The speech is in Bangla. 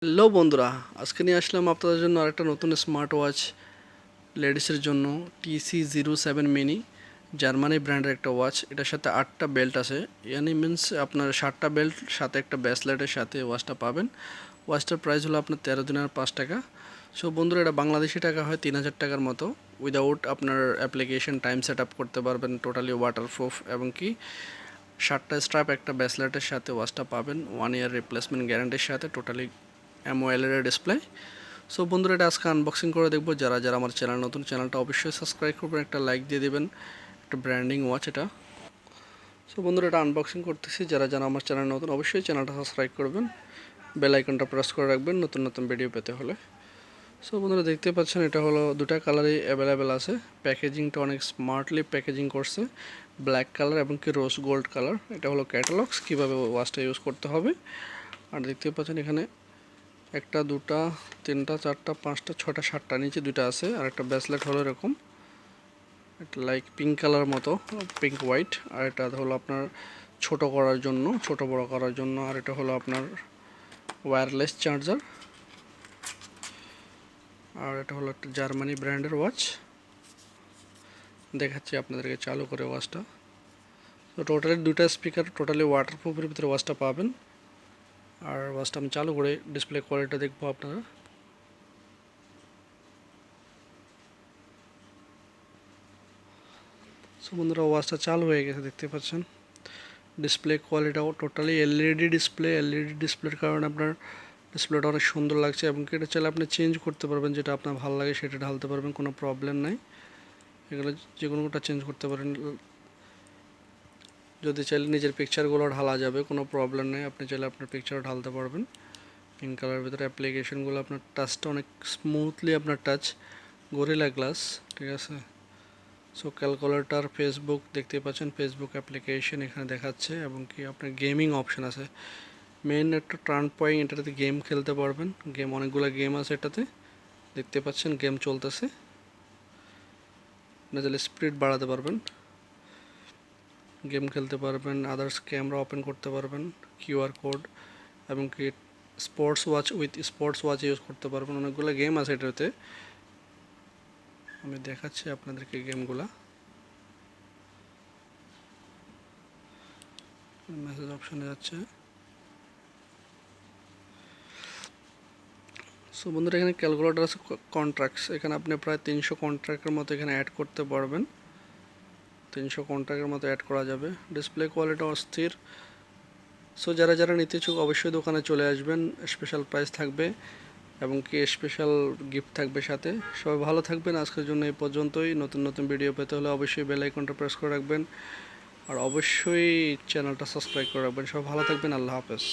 হ্যালো বন্ধুরা, আজকে নিয়ে আসলাম আপনাদের জন্য আরেকটা নতুন স্মার্ট ওয়াচ লেডিসের জন্য TC07 মিনি জার্মানি ব্র্যান্ডের একটা ওয়াচ। এটার সাথে 8টা বেল্ট আছে, ইয়ানি মিনস আপনার 7টা বেল্ট সাথে একটা ব্রেসলেটের সাথে ওয়াচটা পাবেন। ওয়াচটার প্রাইস হলো আপনার 13,500 টাকা। সো বন্ধুরা, এটা বাংলাদেশি টাকা হয় 3,000 টাকার মতো। উইদাউট আপনার অ্যাপ্লিকেশন টাইম সেট আপ করতে পারবেন, টোটালি ওয়াটারপ্রুফ, এবং কি 7টা স্ট্র্যাপ একটা ব্রেসলেটের সাথে ওয়াচটা পাবেন 1 ইয়ার রিপ্লেসমেন্ট গ্যারান্টির সাথে, টোটালি AMOLED ডিসপ্লে। সো বন্ধুরা, এটা আজকে আনবক্সিং করে দেখবো। যারা যারা আমার চ্যানেল নতুন, চ্যানেলটা অবশ্যই সাবস্ক্রাইব করবেন, একটা লাইক দিয়ে দেবেন। একটা ব্র্যান্ডিং ওয়াচ এটা। সো বন্ধুরা, এটা আনবক্সিং করতেছি। যারা যারা আমার চ্যানেল নতুন, অবশ্যই চ্যানেলটা সাবস্ক্রাইব করবেন, বেল আইকনটা প্রেস করে রাখবেন নতুন নতুন ভিডিও পেতে হলে। সো বন্ধুরা, দেখতে পাচ্ছেন এটা হলো দুটা কালারই অ্যাভেলেবেল আছে। প্যাকেজিংটা অনেক স্মার্টলি প্যাকেজিং করছে, ব্ল্যাক কালার এবং কি রোজ গোল্ড কালার। এটা হলো ক্যাটালগস, কীভাবে ওয়াচটা ইউজ করতে হবে। আর দেখতে পাচ্ছেন এখানে একটা, দুটা, তিনটা, চারটা, পাঁচটা, ছটা, সাতটা, নিচে দুইটা আছে। আর একটা ব্রেসলেট হলো এরকম, একটা লাইক পিঙ্ক কালার মতো, পিঙ্ক হোয়াইট। আর এটা হলো আপনার ছোট করার জন্য, ছোট বড় করার জন্য। আর এটা হলো আপনার ওয়্যারলেস চার্জার। আর এটা হলো একটা জার্মানি ব্র্যান্ডের ওয়াচ। দেখাচ্ছি আপনাদেরকে চালু করে ওয়াচটা। তো টোটালি দুইটা স্পিকার, টোটালি ওয়াটারপ্রুফের ভিতরে ওয়াচটা পাবেন। আর ওয়াচটা আমি চালু করে ডিসপ্লে কোয়ালিটি দেখবো আপনারা। সো বন্ধুরা, ওয়াচটা চালু হয়ে গেছে, দেখতে পাচ্ছেন। ডিসপ্লে কোয়ালিটিটাও টোটালি এলইডি ডিসপ্লের কারণে আপনার ডিসপ্লেটা অনেক সুন্দর লাগছে। এবং এটা চাইলে আপনি চেঞ্জ করতে পারবেন, যেটা আপনার ভালো লাগে সেটা ঢালতে পারবেন, কোনো প্রবলেম নাই। এগুলো যে কোনোটা চেঞ্জ করতে পারেন। যদি চাইলে নিজের পিকচারগুলো ঢালা যাবে, কোনো প্রবলেম নেই। আপনি চাইলে আপনার পিকচারও ঢালতে পারবেন। পিঙ্ক কালারের ভিতরে অ্যাপ্লিকেশনগুলো, আপনার টাচটা অনেক স্মুথলি, আপনার টাচ গরিলা গ্লাস, ঠিক আছে। সো ক্যালকুলেটর, ফেসবুক দেখতে পাচ্ছেন, ফেসবুক অ্যাপ্লিকেশন এখানে দেখাচ্ছে। এবং কি আপনার গেমিং অপশান আছে। মেইন একটা টার্ন পয়েন্ট, এটাতে গেম খেলতে পারবেন। গেম, অনেকগুলো গেম আছে এটাতে, দেখতে পাচ্ছেন গেম চলতেছে। আপনি চাইলে স্পিড বাড়াতে পারবেন, গেম খেলতে পারবেন, আদার্স ক্যামেরা ওপেন করতে পারবেন, কিউআর কোড, এবং কি sports watch, with sports watch use করতে পারবেন। অনেকগুলো গেম আছে এটাতে, আমি দেখাচ্ছি আপনাদেরকে গেমগুলা। মেসেজ অপশানে যাচ্ছে। সো বন্ধুরা, এখানে ক্যালকুলেটর আছে, কন্ট্রাক্টস। এখানে আপনি প্রায় 300 কন্ট্রাক্টের মতো এখানে অ্যাড করতে পারবেন। 300 কন্ট্রাক্টের মতো অ্যাড করা যাবে। ডিসপ্লে কোয়ালিটি অস্থির। সো যারা যারা নিতে ইচ্ছুক, অবশ্যই দোকানে চলে আসবেন। স্পেশাল প্রাইস থাকবে এবং কি স্পেশাল গিফট থাকবে সাথে। সবাই ভালো থাকবেন। আজকের জন্য এই পর্যন্তই। নতুন নতুন ভিডিও পেতে হলে অবশ্যই বেল আইকনটা প্রেস করে রাখবেন। আর অবশ্যই চ্যানেলটা সাবস্ক্রাইব করে রাখবেন। সবাই ভালো থাকবেন। আল্লাহ হাফেজ।